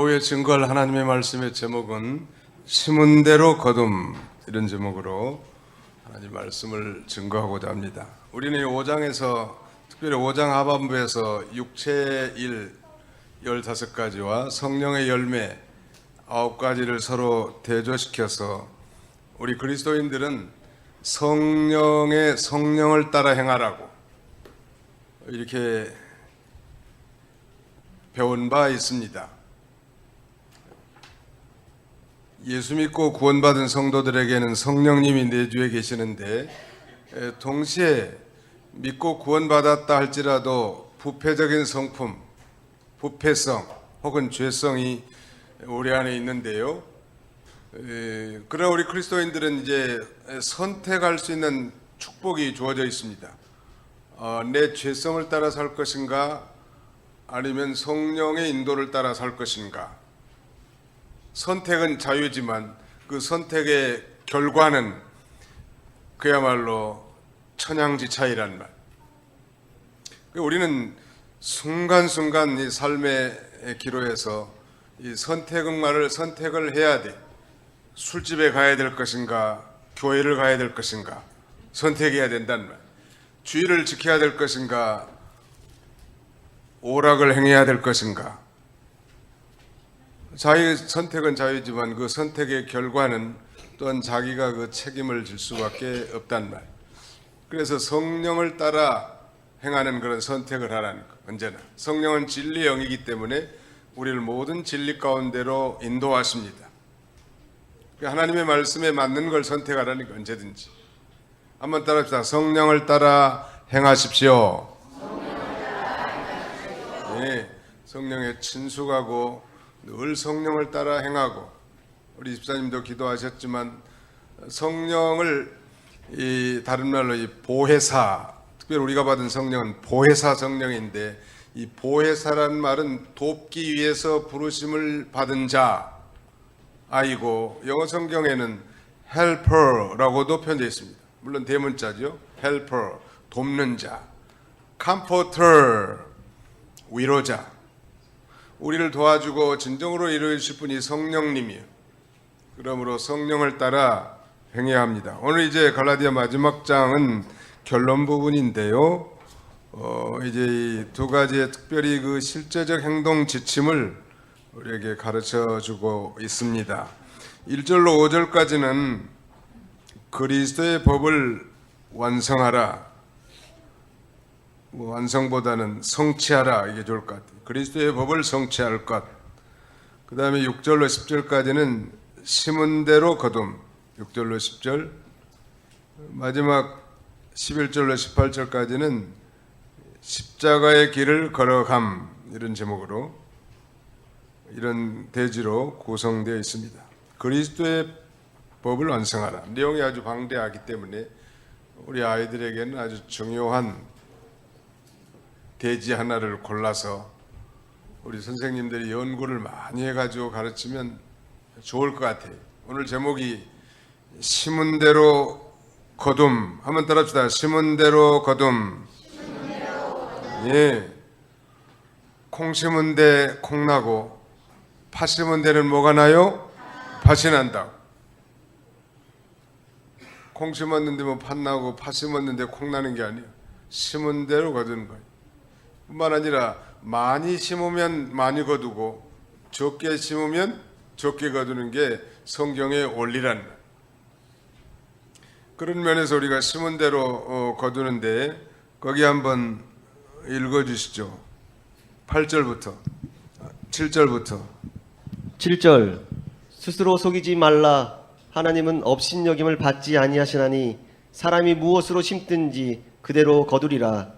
오후에 증거할 하나님의 말씀의 제목은 심은 대로 거둠, 이런 제목으로 하나님 말씀을 증거하고자 합니다. 우리는 이 5장에서 특별히 5장 하반부에서 육체의 일 15가지와 성령의 열매 9가지를 서로 대조시켜서 우리 그리스도인들은 성령을 따라 행하라고 이렇게 배운 바 있습니다. 예수 믿고 구원받은 성도들에게는 성령님이 내주에 계시는데 동시에 믿고 구원받았다 할지라도 부패적인 성품, 부패성 혹은 죄성이 우리 안에 있는데요. 그러나 우리 그리스도인들은 이제 선택할 수 있는 축복이 주어져 있습니다. 내 죄성을 따라 살 것인가 아니면 성령의 인도를 따라 살 것인가. 선택은 자유지만 그 선택의 결과는 그야말로 천양지차이란 말. 우리는 순간순간 이 삶의 기로에서 이 선택을 해야 돼. 술집에 가야 될 것인가, 교회를 가야 될 것인가, 선택해야 된다는 말. 주의를 지켜야 될 것인가, 오락을 행해야 될 것인가. 자기 선택은 자유지만 그 선택의 결과는 또한 자기가 그 책임을 질 수밖에 없단 말. 그래서 성령을 따라 행하는 그런 선택을 하라는 것. 언제나 성령은 진리의 영이기 때문에 우리를 모든 진리 가운데로 인도하십니다. 하나님의 말씀에 맞는 걸 선택하라는 거. 언제든지 한번 따라합시다. 성령을 따라 행하십시오. 네, 성령에 친숙하고 늘 성령을 따라 행하고, 우리 집사님도 기도하셨지만 성령을 다른 말로 이 보혜사, 특별히 우리가 받은 성령은 보혜사 성령인데, 이 보혜사란 말은 돕기 위해서 부르심을 받은 자 아이고, 영어 성경에는 helper라고도 표현되어 있습니다. 물론 대문자죠. helper, 돕는 자, comforter, 위로자. 우리를 도와주고 진정으로 이루실 분이 성령님이에요. 그러므로 성령을 따라 행해야 합니다. 오늘 이제 갈라디아 마지막 장은 결론 부분인데요. 이제 이 두 가지의 특별히 그 실제적 행동 지침을 우리에게 가르쳐 주고 있습니다. 1절로 5절까지는 그리스도의 법을 완성하라. 완성보다는 성취하라, 이게 좋을 것 같아요. 그리스도의 법을 성취할 것. 그 다음에 6절로 10절까지는 심은 대로 거둠, 6절로 10절. 마지막 11절로 18절까지는 십자가의 길을 걸어감, 이런 제목으로, 이런 대지로 구성되어 있습니다. 그리스도의 법을 완성하라. 내용이 아주 방대하기 때문에 우리 아이들에게는 아주 중요한 대지 하나를 골라서 우리 선생님들이 연구를 많이 해가지고 가르치면 좋을 것 같아요. 오늘 제목이 심은 대로 거둠. 한번 따라합시다. 심은 대로 거둠. 예. 콩 심은 데 콩 나고 팥 심은 데는 뭐가 나요? 팥이 난다. 콩 심었는데 뭐 팥 나고 팥 심었는데 콩 나는 게 아니에요. 심은 대로 거두는 거예요. 뿐만 아니라 많이 심으면 많이 거두고 적게 심으면 적게 거두는 게 성경의 원리란 말. 그런 면에서 우리가 심은 대로 거두는데 거기 한번 읽어주시죠. 8절부터 7절부터 7절 스스로 속이지 말라. 하나님은 업신여김을 받지 아니하시나니 사람이 무엇으로 심든지 그대로 거두리라.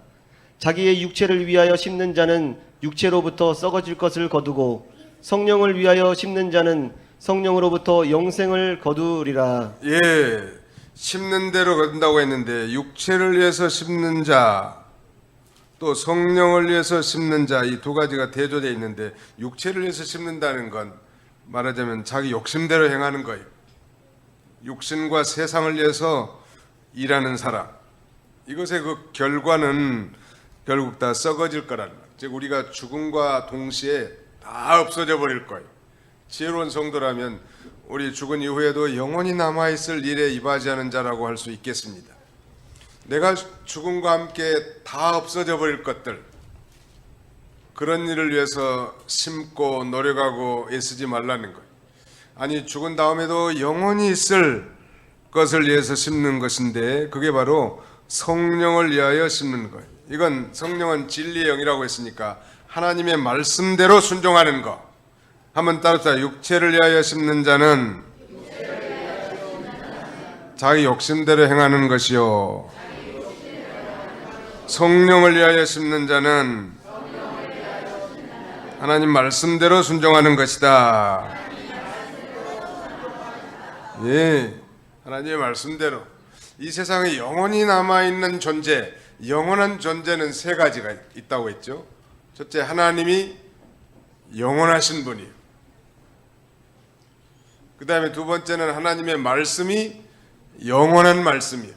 자기의 육체를 위하여 심는 자는 육체로부터 썩어질 것을 거두고 성령을 위하여 심는 자는 성령으로부터 영생을 거두리라. 예, 심는 대로 거둔다고 했는데 육체를 위해서 심는 자, 또 성령을 위해서 심는 자, 이 두 가지가 대조되어 있는데 육체를 위해서 심는다는 건 말하자면 자기 욕심대로 행하는 거예요. 육신과 세상을 위해서 일하는 사람. 이것의 그 결과는 결국 다 썩어질 거라는 말. 즉 우리가 죽음과 동시에 다 없어져 버릴 거예요. 지혜로운 성도라면 우리 죽은 이후에도 영원히 남아있을 일에 이바지하는 자라고 할 수 있겠습니다. 내가 죽음과 함께 다 없어져 버릴 것들, 그런 일을 위해서 심고 노력하고 애쓰지 말라는 거예요. 아니, 죽은 다음에도 영원히 있을 것을 위해서 심는 것인데, 그게 바로 성령을 위하여 심는 거예요. 이건 성령은 진리의 영이라고 했으니까 하나님의 말씀대로 순종하는 거. 한번 따라서 육체를 위하여 심는 자는 자기 욕심대로 행하는 것이요, 성령을 위하여 심는 자는 하나님 말씀대로 순종하는 것이다. 예, 하나님의 말씀대로. 이 세상에 영원히 남아있는 존재, 영원한 존재는 세 가지가 있다고 했죠. 첫째, 하나님이 영원하신 분이에요. 그 다음에 두 번째는 하나님의 말씀이 영원한 말씀이에요.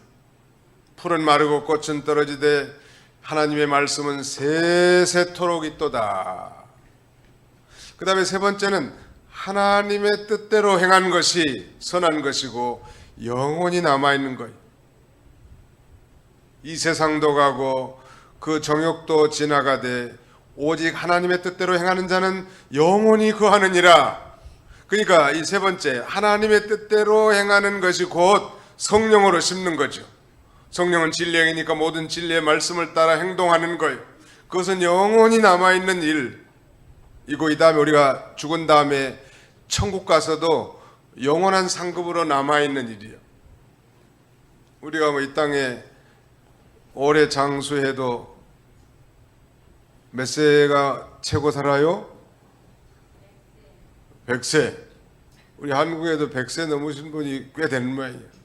풀은 마르고 꽃은 떨어지되 하나님의 말씀은 세세토록 있도다. 그 다음에 세 번째는 하나님의 뜻대로 행한 것이 선한 것이고 영원히 남아있는 거예요. 이 세상도 가고 그 정욕도 지나가되 오직 하나님의 뜻대로 행하는 자는 영원히 거하느니라. 그러니까 이 세 번째, 하나님의 뜻대로 행하는 것이 곧 성령으로 심는 거죠. 성령은 진리이니까 모든 진리의 말씀을 따라 행동하는 거예요. 그것은 영원히 남아있는 일이고, 이 다음에 우리가 죽은 다음에 천국 가서도 영원한 상급으로 남아있는 일이에요. 우리가 뭐 이 땅에 오래 장수해도 몇 세가 최고 살아요? 100세. 우리 한국에도 100세 넘으신 분이 꽤 되는 모양이에요.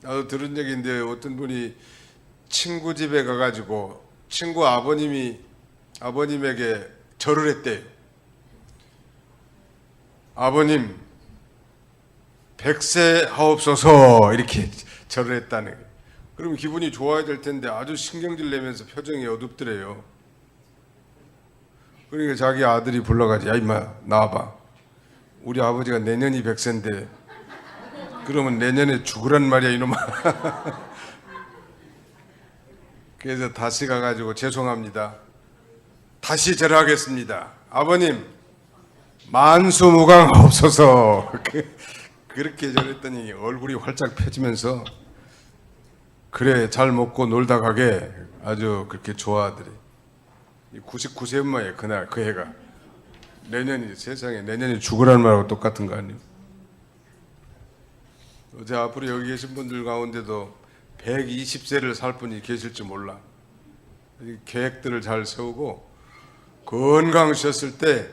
나도 들은 얘기인데 어떤 분이 친구 집에 가가지고 친구 아버님에게 절을 했대요. 아버님 100세 하옵소서, 이렇게 절을 했다는 거예요. 그럼 기분이 좋아야 될 텐데 아주 신경질 내면서 표정이 어둡더래요. 그러니까 자기 아들이 불러가지고, 야 임마 나와봐, 우리 아버지가 내년이 100세인데 그러면 내년에 죽으란 말이야 이놈아. 그래서 다시 가가지고, 죄송합니다, 다시 절하겠습니다, 아버님 만수무강하옵소서. 그렇게 절했더니 얼굴이 활짝 펴지면서 그래 잘 먹고 놀다 가게 아주 그렇게 좋아하더래. 99세 엄마예요. 그날 그 해가. 내년이, 세상에 내년이 죽으라는 말하고 똑같은 거 아니에요? 어제 앞으로 여기 계신 분들 가운데도 120세를 살 분이 계실지 몰라. 계획들을 잘 세우고 건강하셨을 때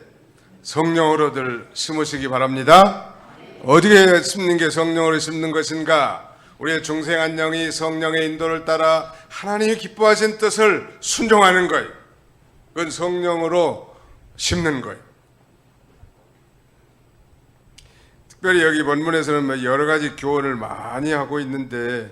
성령으로들 심으시기 바랍니다. 어디에 심는 게 성령으로 심는 것인가? 우리의 중생한 영이 성령의 인도를 따라 하나님이 기뻐하신 뜻을 순종하는 거예요. 그건 성령으로 심는 거예요. 특별히 여기 본문에서는 여러 가지 교훈을 많이 하고 있는데,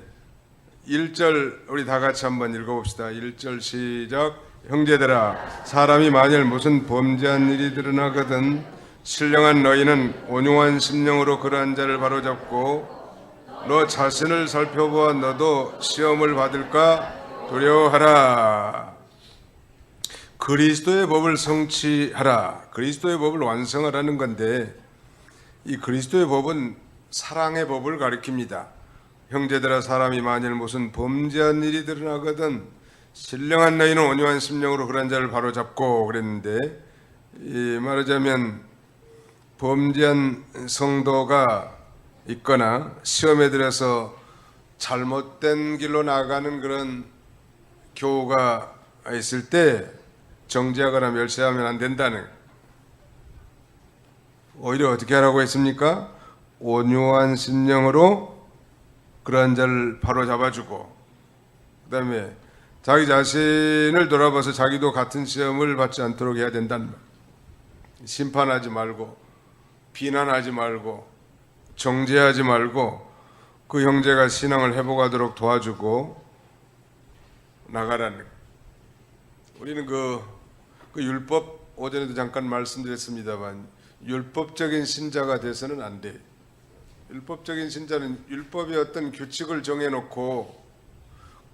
1절 우리 다 같이 한번 읽어봅시다. 1절 시작. 형제들아, 사람이 만일 무슨 범죄한 일이 드러나거든 신령한 너희는 온유한 심령으로 그러한 자를 바로잡고 너 자신을 살펴보아 너도 시험을 받을까 두려워하라. 그리스도의 법을 성취하라. 그리스도의 법을 완성하라는 건데, 이 그리스도의 법은 사랑의 법을 가리킵니다. 형제들아, 사람이 만일 무슨 범죄한 일이 드러나거든 신령한 너희는 온유한 심령으로 그런 자를 바로잡고 그랬는데, 말하자면 범죄한 성도가 있거나 시험에 들어서 잘못된 길로 나가는 그런 교우가 있을 때 정죄하거나 멸시하면 안 된다는, 오히려 어떻게 하라고 했습니까? 온유한 심령으로 그러한 자를 바로잡아주고, 그 다음에 자기 자신을 돌아봐서 자기도 같은 시험을 받지 않도록 해야 된다는 말. 심판하지 말고 비난하지 말고 정죄하지 말고 그 형제가 신앙을 회복하도록 도와주고 나가라는. 우리는 그 율법, 오전에도 잠깐 말씀드렸습니다만 율법적인 신자가 돼서는 안 돼. 율법적인 신자는 율법의 어떤 규칙을 정해놓고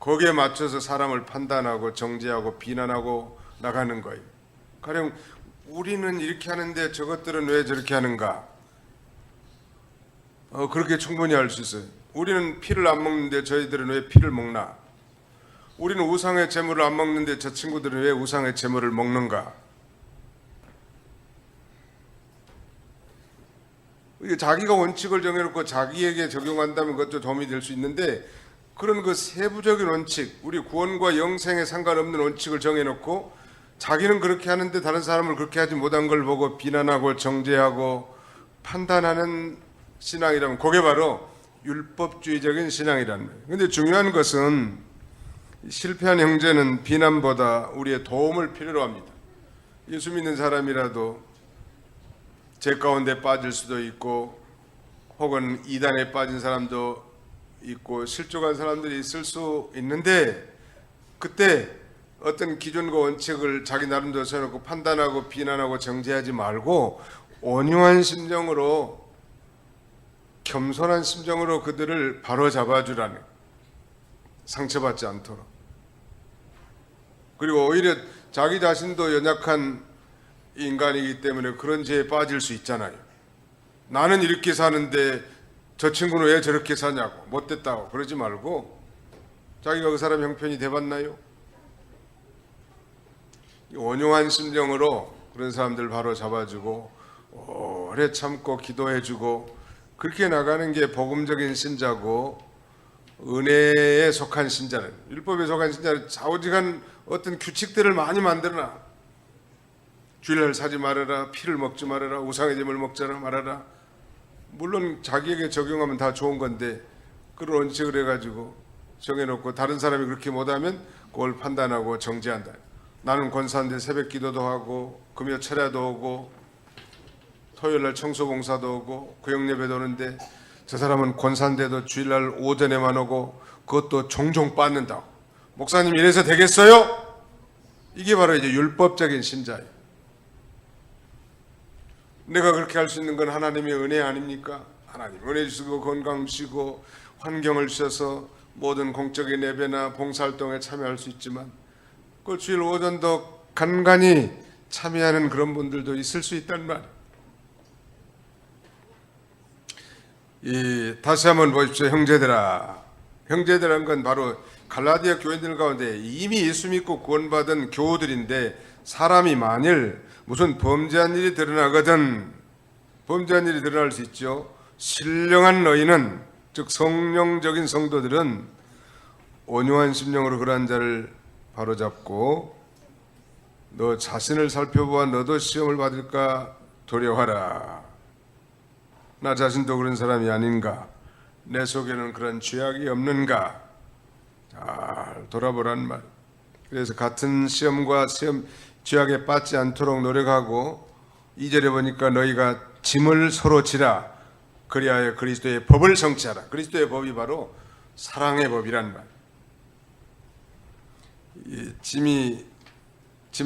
거기에 맞춰서 사람을 판단하고 정죄하고 비난하고 나가는 거예요. 가령 우리는 이렇게 하는데 저것들은 왜 저렇게 하는가? 그렇게 충분히 알 수 있어요. 우리는 피를 안 먹는데 저희들은 왜 피를 먹나? 우리는 우상의 제물을 안 먹는데 저 친구들은 왜 우상의 제물을 먹는가? 이게 자기가 원칙을 정해놓고 자기에게 적용한다면 그것도 도움이 될 수 있는데, 그런 그 세부적인 원칙, 우리 구원과 영생에 상관없는 원칙을 정해놓고 자기는 그렇게 하는데 다른 사람을 그렇게 하지 못한 걸 보고 비난하고 정죄하고 판단하는 신앙이라면 그게 바로 율법주의적인 신앙이라는 거예요. 그런데 중요한 것은 실패한 형제는 비난보다 우리의 도움을 필요로 합니다. 예수 믿는 사람이라도 죄 가운데 빠질 수도 있고 혹은 이단에 빠진 사람도 있고 실족한 사람들이 있을 수 있는데, 그때 어떤 기준과 원칙을 자기 나름대로 세워놓고 판단하고 비난하고 정죄하지 말고 온유한 심정으로, 겸손한 심정으로 그들을 바로 잡아주라는, 상처받지 않도록. 그리고 오히려 자기 자신도 연약한 인간이기 때문에 그런 죄에 빠질 수 있잖아요. 나는 이렇게 사는데 저 친구는 왜 저렇게 사냐고, 못됐다고 그러지 말고 자기가 그 사람 형편이 돼봤나요? 온유한 심정으로 그런 사람들 바로 잡아주고 오래 참고 기도해주고 그렇게 나가는 게 복음적인 신자고, 은혜에 속한 신자는, 율법에 속한 신자는 좌우지간 어떤 규칙들을 많이 만들어놔. 주일날 사지 말아라, 피를 먹지 말아라, 우상의 제물 먹지 말아라. 물론 자기에게 적용하면 다 좋은 건데 그런 원칙을 해가지고 정해놓고 다른 사람이 그렇게 못하면 그걸 판단하고 정죄한다. 나는 권사인데 새벽 기도도 하고 금요 철야도 오고 토요일날 청소봉사도 오고 구역예배도 오는데 저 사람은 권사인데도 주일날 오전에만 오고 그것도 종종 빠는다고. 목사님 이래서 되겠어요? 이게 바로 이제 율법적인 신자예요. 내가 그렇게 할 수 있는 건 하나님의 은혜 아닙니까? 하나님 은혜 주시고 건강 주시고 환경을 주셔서 모든 공적인 예배나 봉사활동에 참여할 수 있지만 그 주일 오전도 간간히 참여하는 그런 분들도 있을 수 있단 말이에요. 다시 한번 보십시오. 형제들한 건 바로 갈라디아 교인들 가운데 이미 예수 믿고 구원받은 교우들인데, 사람이 만일 무슨 범죄한 일이 드러나거든, 범죄한 일이 드러날 수 있죠. 신령한 너희는, 즉 성령적인 성도들은 온유한 심령으로 그러한 자를 바로잡고 너 자신을 살펴보아 너도 시험을 받을까 두려워하라. 나 자신도 그런 사람이 아닌가? 내 속에는 그런 죄악이 없는가? 잘 돌아보란 말. 그래서 같은 시험과 죄악에 빠지지 않도록 노력하고, 2절에 보니까 너희가 짐을 서로 지라. 그리하여 그리스도의 법을 성취하라. 그리스도의 법이 바로 사랑의 법이란 말. 짐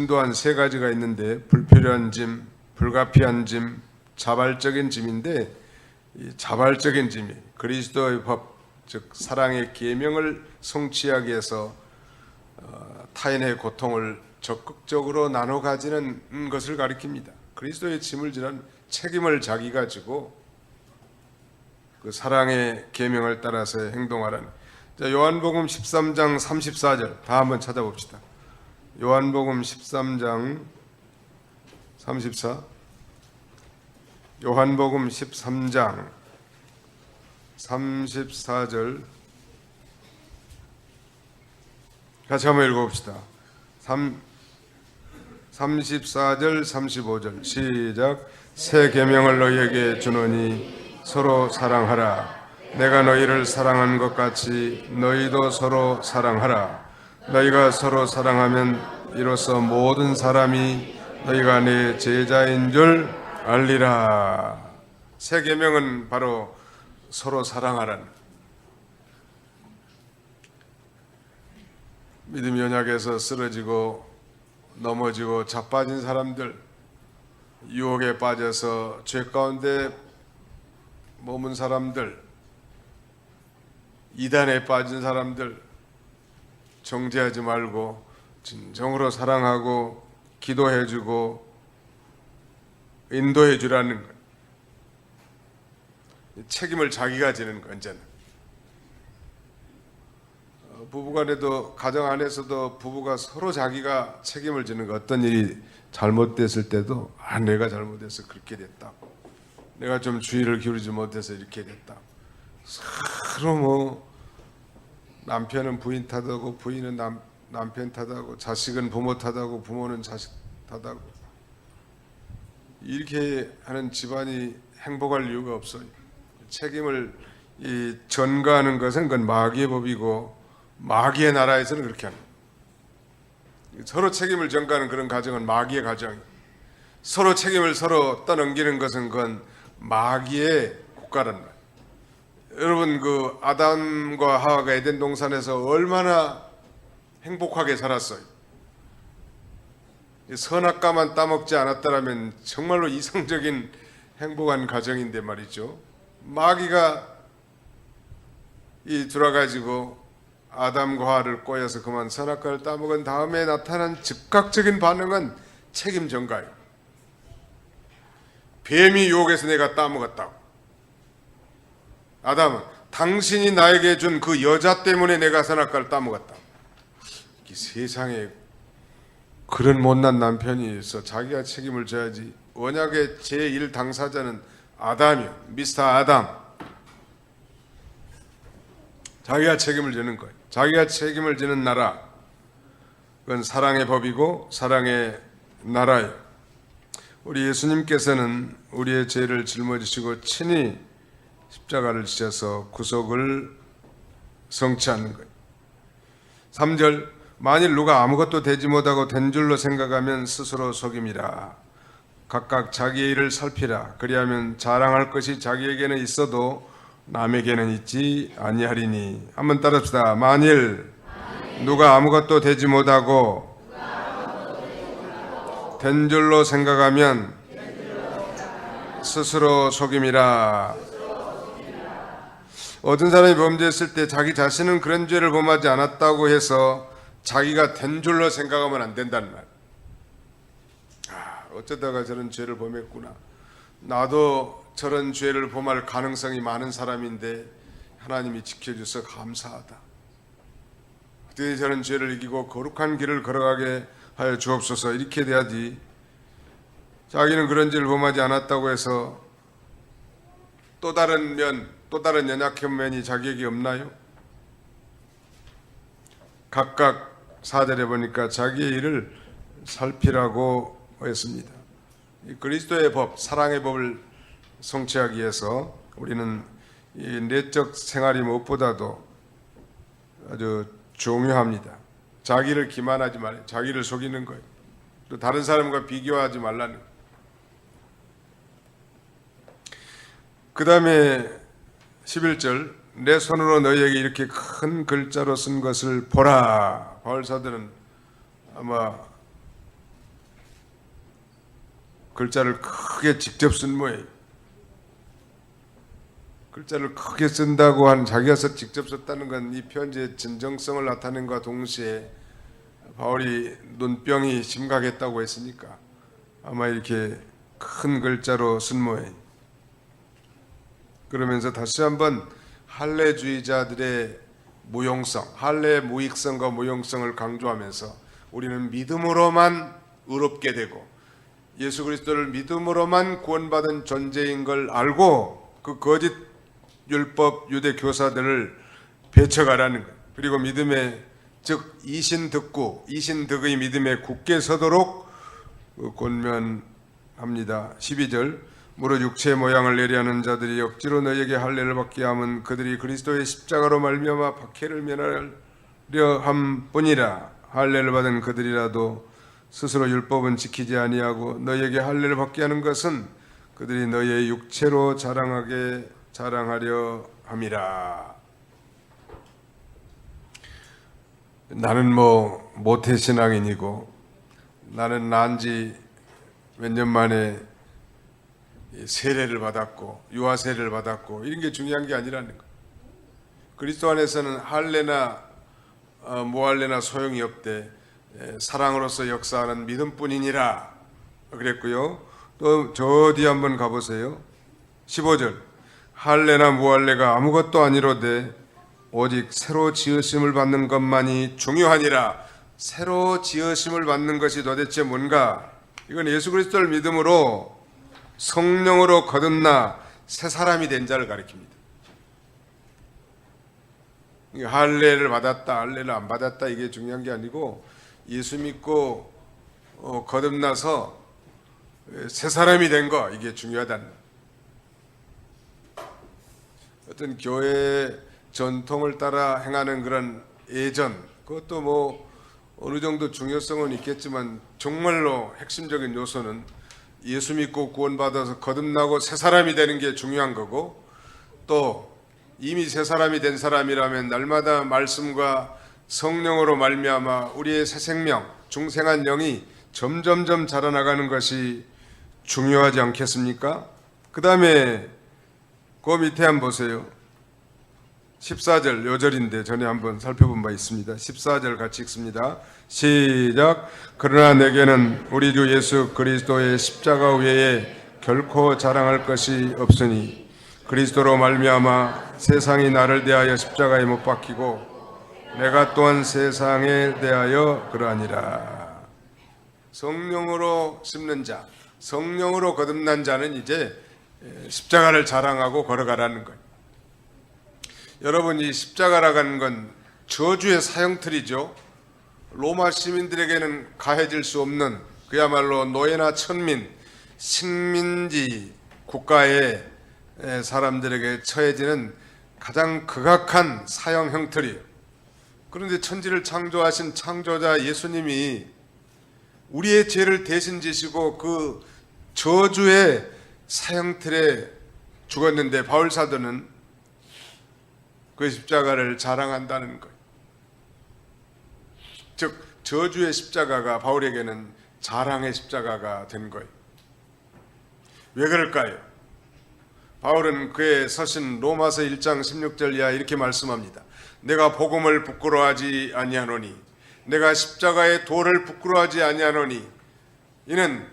또한 세 가지가 있는데, 불필요한 짐, 불가피한 짐, 자발적인 짐인데, 이 자발적인 짐이 그리스도의 법, 즉 사랑의 계명을 성취하기 위해서 타인의 고통을 적극적으로 나눠 가지는 것을 가리킵니다. 그리스도의 짐을 지는 책임을 자기가 지고 그 사랑의 계명을 따라서 행동하라는. 자, 요한복음 13장 34절 다 한번 찾아봅시다. 요한복음 13장 34, 요한복음 13장 34절 같이 한번 읽어봅시다. 34절 35절 시작. 새 계명을 너희에게 주노니 서로 사랑하라. 내가 너희를 사랑한 것 같이 너희도 서로 사랑하라. 너희가 서로 사랑하면 이로써 모든 사람이 너희가 내 제자인 줄 알리라. 새 계명은 바로 서로 사랑하라는. 믿음이 연약해서 쓰러지고 넘어지고 자빠진 사람들, 유혹에 빠져서 죄 가운데 머문 사람들, 이단에 빠진 사람들 정죄하지 말고 진정으로 사랑하고 기도해주고 인도해주라는 거예요. 책임을 자기가 지는 거 언제나. 부부간에도 가정 안에서도 부부가 서로 자기가 책임을 지는 거. 어떤 일이 잘못됐을 때도 내가 잘못해서 그렇게 됐다고, 내가 좀 주의를 기울이지 못해서 이렇게 됐다고. 서로 뭐 남편은 부인 탓하고 부인은 남편 탓하고 자식은 부모 탓하고 부모는 자식 탓하고 이렇게 하는 집안이 행복할 이유가 없어요. 책임을 전가하는 것은 그건 마귀의 법이고 마귀의 나라에서는 그렇게 합니다. 서로 책임을 전가하는 그런 가정은 마귀의 가정이에요. 서로 책임을 서로 떠넘기는 것은 그건 마귀의 국가란 말이에요. 여러분, 그 아담과 하와가 에덴 동산에서 얼마나 행복하게 살았어요. 선악과만 따먹지 않았다면 정말로 이상적인 행복한 가정인데 말이죠. 마귀가 들어가지고 아담과 하와를 꼬여서 그만 선악과를 따먹은 다음에 나타난 즉각적인 반응은 책임 전가예요. 뱀이 유혹해서 내가 따먹었다고. 아담은 당신이 나에게 준 그 여자 때문에 내가 선악과를 따먹었다. 이 세상에 그런 못난 남편이 있어. 자기가 책임을 져야지. 언약의 제1 당사자는 아담이요. 미스터 아담. 자기가 책임을 지는 거예요. 자기가 책임을 지는 나라. 그건 사랑의 법이고 사랑의 나라예요. 우리 예수님께서는 우리의 죄를 짊어지시고 친히 십자가를 지셔서 구속을 성취하는 거예요. 3절, 만일 누가 아무것도 되지 못하고 된 줄로 생각하면 스스로 속임이라. 각각 자기의 일을 살피라. 그리하면 자랑할 것이 자기에게는 있어도 남에게는 있지 아니하리니. 한번 따라합시다. 만일 누가 아무것도 되지 못하고 된 줄로 생각하면 스스로 속임이라. 어떤 사람이 범죄했을 때 자기 자신은 그런 죄를 범하지 않았다고 해서 자기가 된 줄로 생각하면 안 된다는 말. 어쩌다가 저런 죄를 범했구나. 나도 저런 죄를 범할 가능성이 많은 사람인데 하나님이 지켜줘서 감사하다. 어떻게 저런 죄를 이기고 거룩한 길을 걸어가게 하여 주옵소서. 이렇게 돼야지. 자기는 그런 죄를 범하지 않았다고 해서 또 다른 연약한 면이 자기에게 없나요? 각각 4절에 보니까 자기의 일을 살피라고 했습니다. 이 그리스도의 법, 사랑의 법을 성취하기 위해서 우리는 이 내적 생활이 무엇보다도 아주 중요합니다. 자기를 기만하지 말아요. 자기를 속이는 거예요. 또 다른 사람과 비교하지 말라는 거예요. 그 다음에 11절, 내 손으로 너희에게 이렇게 큰 글자로 쓴 것을 보라. 바울사들은 아마 글자를 크게 직접 쓴 모양이에요. 글자를 크게 쓴다고 한 자기가 직접 썼다는 건 이 편지의 진정성을 나타낸 것과 동시에 바울이 눈병이 심각했다고 했으니까 아마 이렇게 큰 글자로 쓴 모양이에요. 그러면서 다시 한번 할례주의자들의 무용성, 할례의 무익성과 무용성을 강조하면서 우리는 믿음으로만 의롭게 되고 예수 그리스도를 믿음으로만 구원받은 존재인 걸 알고 그 거짓 율법 유대 교사들을 배척하라는 것. 그리고 믿음의 즉 이신득의 믿음에 굳게 서도록 권면합니다. 12절, 무릇 육체의 모양을 내려하는 자들이 억지로 너희에게 할례를 받게 함은 그들이 그리스도의 십자가로 말미암아 박해를 면하려 함뿐이라. 할례를 받은 그들이라도 스스로 율법은 지키지 아니하고 너희에게 할례를 받게 하는 것은 그들이 너희의 육체로 자랑하려 함이라. 나는 모태신앙인이고 나는 난 지 몇 년 만에 세례를 받았고 유아 세례를 받았고 이런 게 중요한 게 아니라는 거. 그리스도 안에서는 할례나 무할례나 소용이 없대. 사랑으로서 역사하는 믿음뿐이니라 그랬고요. 또 저 뒤 한번 가보세요. 15절 할례나 무할례가 아무것도 아니로되 오직 새로 지으심을 받는 것만이 중요하니라. 새로 지으심을 받는 것이 도대체 뭔가? 이건 예수 그리스도를 믿음으로 성령으로 거듭나 새 사람이 된 자를 가리킵니다. 할례를 받았다 할례를 안 받았다 이게 중요한 게 아니고 예수 믿고 거듭나서 새 사람이 된 거 이게 중요하다는 거예요. 어떤 교회 전통을 따라 행하는 그런 예전 그것도 뭐 어느 정도 중요성은 있겠지만 정말로 핵심적인 요소는 예수 믿고 구원받아서 거듭나고 새 사람이 되는 게 중요한 거고 또 이미 새 사람이 된 사람이라면 날마다 말씀과 성령으로 말미암아 우리의 새 생명 중생한 영이 점점점 자라나가는 것이 중요하지 않겠습니까? 그 다음에 그 밑에 한번 보세요. 14절 요절인데 전에 한번 살펴본 바 있습니다. 14절 같이 읽습니다. 시작. 그러나 내게는 우리 주 예수 그리스도의 십자가 외에 결코 자랑할 것이 없으니 그리스도로 말미암아 세상이 나를 대하여 십자가에 못 박히고 내가 또한 세상에 대하여 그러하니라. 성령으로 심는 자, 성령으로 거듭난 자는 이제 십자가를 자랑하고 걸어가라는 거예요. 여러분 이 십자가라고 하는 건 저주의 사형틀이죠. 로마 시민들에게는 가해질 수 없는 그야말로 노예나 천민, 식민지 국가의 사람들에게 처해지는 가장 극악한 사형 형틀이에요. 그런데 천지를 창조하신 창조자 예수님이 우리의 죄를 대신 지시고 그 저주의 사형틀에 죽었는데 바울 사도는 그 십자가를 자랑한다는 거예요. 즉 저주의 십자가가 바울에게는 자랑의 십자가가 된 거예요. 왜 그럴까요? 바울은 그의 서신 로마서 1장 16절 이하 이렇게 말씀합니다. 내가 복음을 부끄러워하지 아니하노니 내가 십자가의 도를 부끄러워하지 아니하노니 이는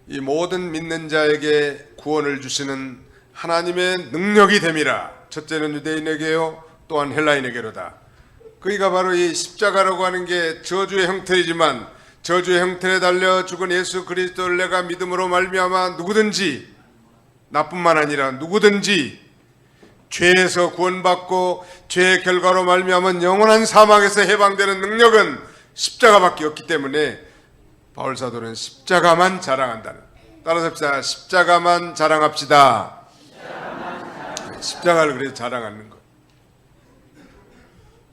이 모든 믿는 자에게 구원을 주시는 하나님의 능력이 됨이라. 첫째는 유대인에게요 또한 헬라인에게로다. 그이가 바로 이 십자가라고 하는 게 저주의 형틀이지만 저주의 형틀에 달려 죽은 예수 그리스도를 내가 믿음으로 말미암아 누구든지 나뿐만 아니라 누구든지 죄에서 구원받고 죄의 결과로 말미암은 영원한 사망에서 해방되는 능력은 십자가밖에 없기 때문에 바울 사도는 십자가만 자랑한다는. 따라서 합시다. 십자가만 자랑합시다. 십자가를 그래서 자랑하는 거예요.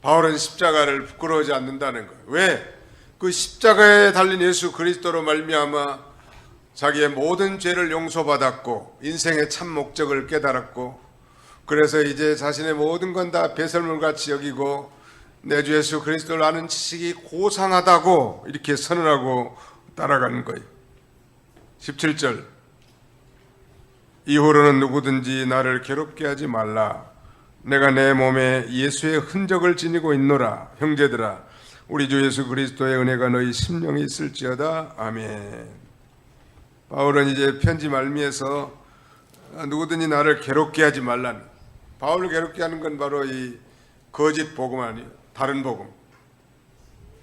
바울은 십자가를 부끄러워하지 않는다는 거예요. 왜? 그 십자가에 달린 예수 그리스도로 말미암아 자기의 모든 죄를 용서받았고 인생의 참 목적을 깨달았고 그래서 이제 자신의 모든 건 다 배설물같이 여기고 내 주 예수 그리스도를 아는 지식이 고상하다고 이렇게 선언하고 따라가는 거예요. 17절 이후로는 누구든지 나를 괴롭게 하지 말라. 내가 내 몸에 예수의 흔적을 지니고 있노라. 형제들아 우리 주 예수 그리스도의 은혜가 너희 심령에 있을지어다. 아멘. 바울은 이제 편지 말미에서 누구든지 나를 괴롭게 하지 말라는. 바울을 괴롭게 하는 건 바로 이 거짓 복음 아니에요. 다른 복음.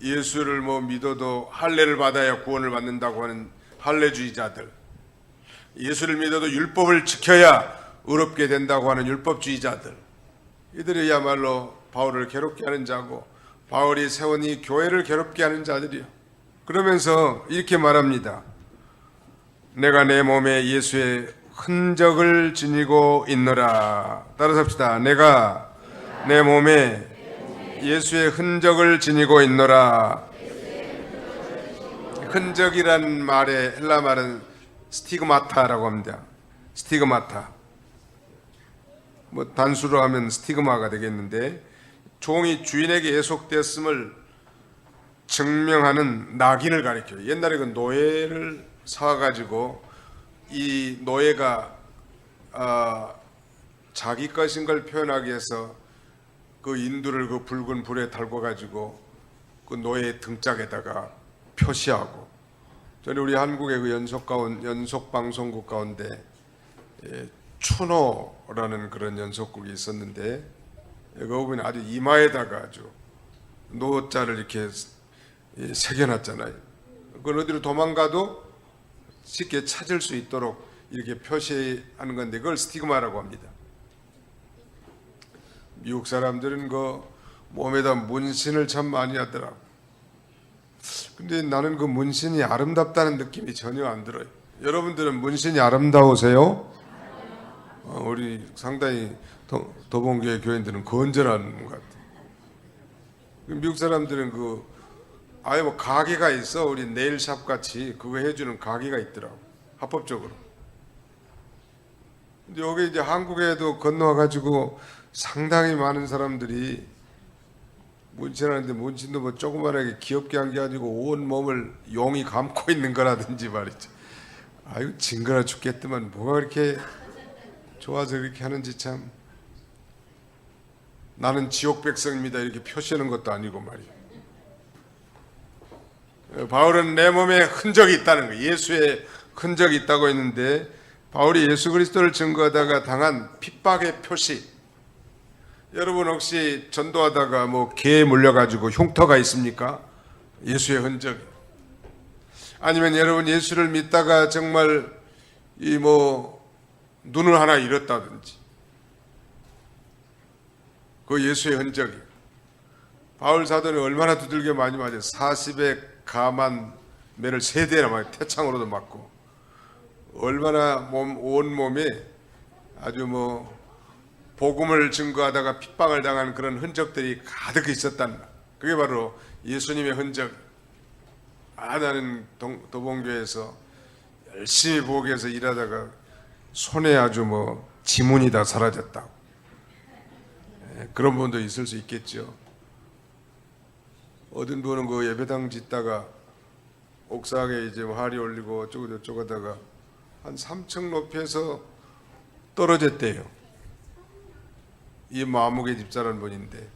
예수를 믿어도 할례를 받아야 구원을 받는다고 하는 할례주의자들. 예수를 믿어도 율법을 지켜야 의롭게 된다고 하는 율법주의자들. 이들이야말로 바울을 괴롭게 하는 자고 바울이 세운 이 교회를 괴롭게 하는 자들이요. 그러면서 이렇게 말합니다. 내가 내 몸에 예수의 흔적을 지니고 있노라. 따라서 합시다. 내가 내 몸에 예수의 흔적을 지니고 있노라. 흔적이라는 말의 헬라 말은 스티그마타라고 합니다. 스티그마타. 단수로 하면 스티그마가 되겠는데 종이 주인에게 애속되었음을 증명하는 낙인을 가리켜요. 옛날에 그 노예를 사가지고 이 노예가 자기 것인 걸 표현하기 위해서 그 인두를 그 붉은 불에 달궈 가지고 그 노예의 등짝에다가 표시하고, 저는 우리 한국의 그 연속 방송국 가운데 추노라는 그런 연속국이 있었는데, 그거 보면 아주 이마에다가 아주 노자를 이렇게 새겨놨잖아요. 그건 어디로 도망가도 쉽게 찾을 수 있도록 이렇게 표시하는 건데, 그걸 스티그마라고 합니다. 미국 사람들은 그 몸에다 문신을 참 많이 하더라고. 근데 나는 그 문신이 아름답다는 느낌이 전혀 안 들어요. 여러분들은 문신이 아름다우세요? 우리 상당히 도봉교회 교인들은 건전한 것 같아요. 미국 사람들은 아예 뭐 가게가 있어. 우리 네일샵 같이 그거 해주는 가게가 있더라고, 합법적으로. 근데 여기 이제 한국에도 건너와가지고 상당히 많은 사람들이 문신하는데, 문신도 뭐 조그만하게 귀엽게 한 게 아니고 온 몸을 용이 감고 있는 거라든지 말이죠. 아유, 징그러 죽겠더만 뭐가 그렇게 좋아서 그렇게 하는지 참. 나는 지옥 백성입니다 이렇게 표시하는 것도 아니고 말이에요. 바울은 내 몸에 흔적이 있다는 거예요. 예수의 흔적이 있다고 했는데, 바울이 예수 그리스도를 증거하다가 당한 핍박의 표시. 여러분 혹시 전도하다가 뭐 개에 물려가지고 흉터가 있습니까? 예수의 흔적. 아니면 여러분 예수를 믿다가 정말 눈을 하나 잃었다든지, 그 예수의 흔적이. 바울 사도는 얼마나 두들겨 많이 맞아요. 40에 가만 매를 3대나 막 태창으로도 맞고, 얼마나 온 몸에 아주 복음을 증거하다가 핍박을 당한 그런 흔적들이 가득 있었단 말. 그게 바로 예수님의 흔적. 나는 도봉교에서 열심히 부엌에서 일하다가 손에 아주 지문이 다 사라졌다고. 그런 분도 있을 수 있겠죠. 어떤 분은 그 예배당 짓다가 옥상에 이제 활이 올리고 어쩌고 저쩌고 하다가 한 3층 높이에서 떨어졌대요. 이 마무개 집사라는 분인데,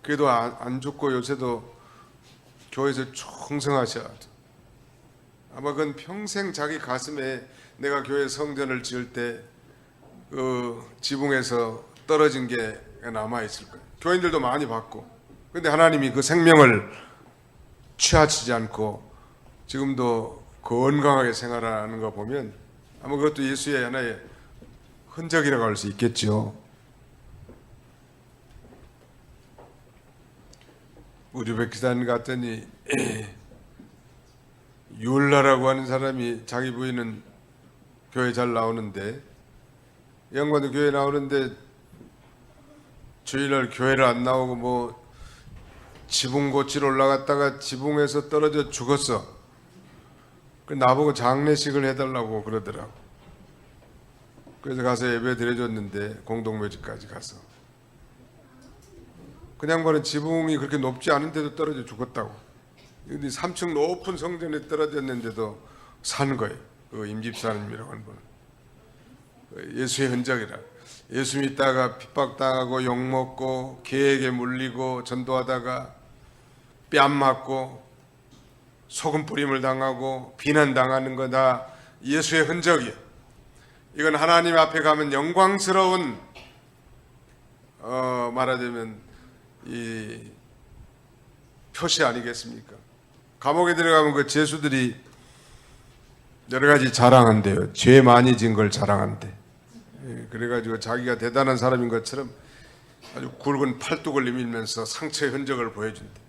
그래도 안 죽고 요새도 교회에서 충성하셔. 아마 그건 평생 자기 가슴에 내가 교회 성전을 지을 때 그 지붕에서 떨어진 게 남아있을 거예요. 교인들도 많이 받고, 근데 하나님이 그 생명을 취하치지 않고 지금도 건강하게 생활하는 거 보면 아마 그것도 예수의 하나의 흔적이라고 할 수 있겠죠. 우즈베키스탄 갔더니 율라라고 하는 사람이, 자기 부인은 교회 잘 나오는데, 양반도 교회 나오는데 주일날 교회를 안 나오고 지붕 고치러 올라갔다가 지붕에서 떨어져 죽었어. 그 나보고 장례식을 해달라고 그러더라고. 그래서 가서 예배 드려줬는데, 공동묘지까지 가서. 그 양반은 지붕이 그렇게 높지 않은데도 떨어져 죽었다고. 3층 높은 성전에 떨어졌는데도 산 거예요. 그 임집사님이라고 하는 분은. 예수의 흔적이라. 예수 믿다가 핍박당하고 욕먹고 개에게 물리고 전도하다가 뺨 맞고 소금 뿌림을 당하고 비난당하는 거 다 예수의 흔적이에요. 이건 하나님 앞에 가면 영광스러운 말하자면 이 표시 아니겠습니까? 감옥에 들어가면 그 죄수들이 여러 가지 자랑한대요. 죄 많이 진 걸 자랑한대. 그래가지고 자기가 대단한 사람인 것처럼 아주 굵은 팔뚝을 내밀면서 상처의 흔적을 보여준대.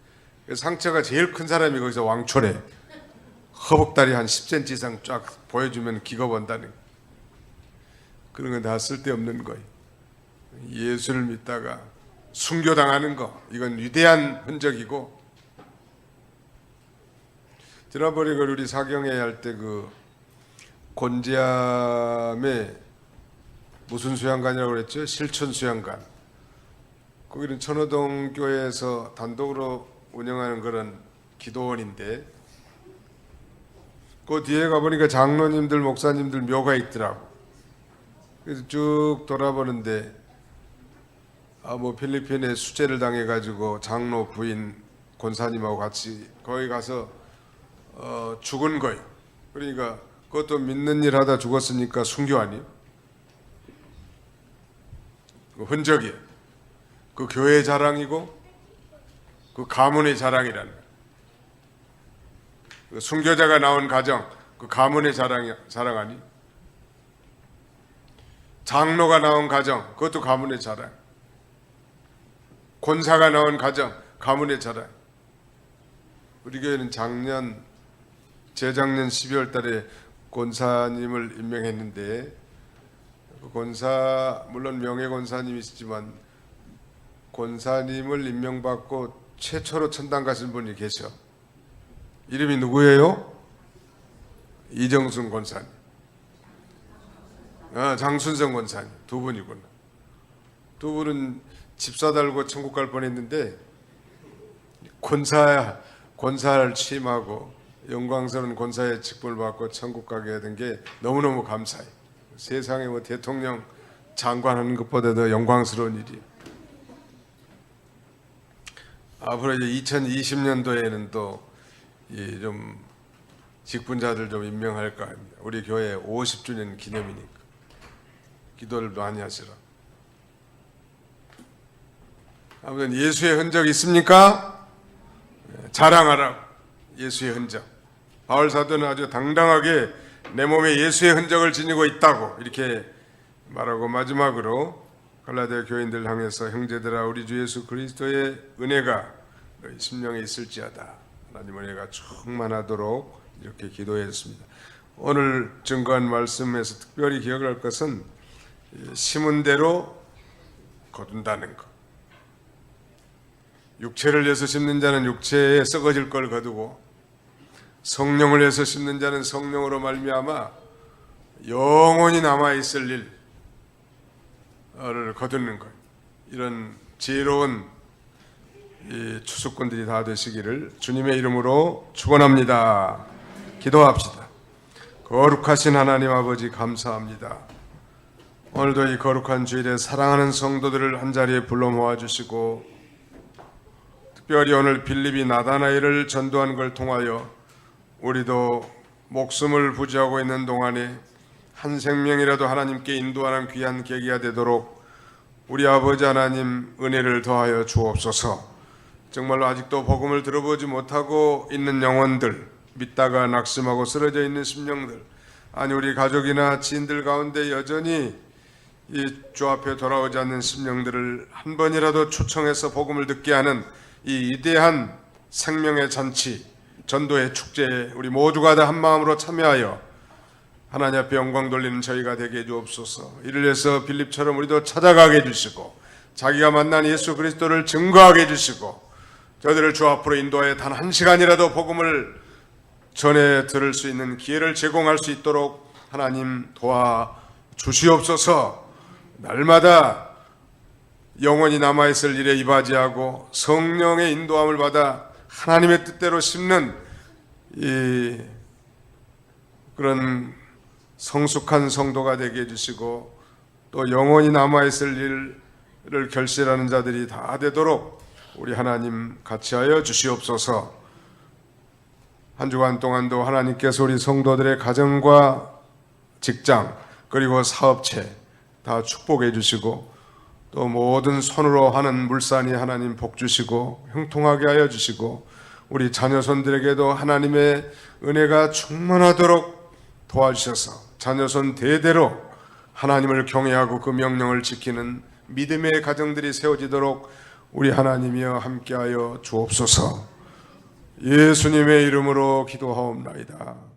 상처가 제일 큰 사람이 거기서 왕초래. 허벅다리 한 10cm 이상 쫙 보여주면 기겁 온다는. 그런 건 다 쓸데없는 거예요. 예수를 믿다가 순교당하는 거, 이건 위대한 흔적이고, 지난번에 우리 사경회 할 때 그 곤지암에 무슨 수양관이라고 그랬죠? 실천 수양관. 거기는 천호동 교회에서 단독으로 운영하는 그런 기도원인데, 그 뒤에 가보니까 장로님들, 목사님들 묘가 있더라고. 그래서 쭉 돌아보는데 뭐 필리핀에 수재를 당해가지고 장로 부인 권사님하고 같이 거기 가서 죽은 거예요. 그러니까 그것도 믿는 일 하다 죽었으니까 순교 아니에요? 그 흔적이에요. 그 교회의 자랑이고 그 가문의 자랑이라는 거예요. 그 순교자가 나온 가정, 그 가문의 자랑 아니? 장로가 나온 가정, 그것도 가문의 자랑. 권사가 나온 가정, 가문의 자랑. 우리 교회는 재작년 12월 달에 권사님을 임명했는데, 그 권사, 물론 명예 권사님이시지만 권사님을 임명받고 최초로 천당 가신 분이 계셔. 이름이 누구예요? 이정순 권사님. 장순성 권사님. 두 분이구나. 두 분은 집사 달고 천국 갈 뻔했는데 권사를 취임하고 영광스러운 권사의 직분을 받고 천국 가게 된 게 너무너무 감사해요. 세상에 뭐 대통령 장관하는 것보다도 영광스러운 일이에요. 앞으로 이제 2020년도에는 또 좀 직분자들 좀 임명할까 합니다. 우리 교회 50주년 기념이니까 기도를 많이 하시라. 아무튼 예수의 흔적 있습니까? 자랑하라고. 예수의 흔적. 바울 사도는 아주 당당하게 내 몸에 예수의 흔적을 지니고 있다고 이렇게 말하고 마지막으로 갈라디아 교인들 향해서 형제들아 우리 주 예수 그리스도의 은혜가 너희 심령에 있을지어다. 하나님 은혜가 충만하도록 이렇게 기도했습니다. 오늘 증거한 말씀에서 특별히 기억할 것은 심은 대로 거둔다는 것. 육체를 위해서 심는 자는 육체에 썩어질 걸 거두고 성령을 위해서 심는 자는 성령으로 말미암아 영원히 남아있을 일을 거두는 것. 이런 지혜로운 이 추수꾼들이 다 되시기를 주님의 이름으로 축원합니다. 기도합시다. 거룩하신 하나님 아버지 감사합니다. 오늘도 이 거룩한 주일에 사랑하는 성도들을 한자리에 불러 모아주시고 특별히 오늘 빌립이 나다나엘을 전도한 걸 통하여 우리도 목숨을 부지하고 있는 동안에 한 생명이라도 하나님께 인도하는 귀한 계기가 되도록 우리 아버지 하나님 은혜를 더하여 주옵소서. 정말로 아직도 복음을 들어보지 못하고 있는 영혼들, 믿다가 낙심하고 쓰러져 있는 심령들, 아니 우리 가족이나 지인들 가운데 여전히 이 주 앞에 돌아오지 않는 심령들을 한 번이라도 초청해서 복음을 듣게 하는 이 위대한 생명의 잔치, 전도의 축제에 우리 모두가 다 한 마음으로 참여하여 하나님 앞에 영광 돌리는 저희가 되게 해주옵소서. 이를 위해서 빌립처럼 우리도 찾아가게 해주시고 자기가 만난 예수 그리스도를 증거하게 해주시고 저들을 주 앞으로 인도하여 단 한 시간이라도 복음을 전해 들을 수 있는 기회를 제공할 수 있도록 하나님 도와주시옵소서. 날마다 영원히 남아있을 일에 이바지하고 성령의 인도함을 받아 하나님의 뜻대로 심는 이 그런 성숙한 성도가 되게 해주시고 또 영원히 남아있을 일을 결실하는 자들이 다 되도록 우리 하나님 같이하여 주시옵소서. 한 주간 동안도 하나님께서 우리 성도들의 가정과 직장 그리고 사업체 다 축복해 주시고 또 모든 손으로 하는 물산이 하나님 복 주시고 형통하게 하여 주시고 우리 자녀손들에게도 하나님의 은혜가 충만하도록 도와주셔서 자녀손 대대로 하나님을 경외하고 그 명령을 지키는 믿음의 가정들이 세워지도록 우리 하나님이여 함께하여 주옵소서. 예수님의 이름으로 기도하옵나이다.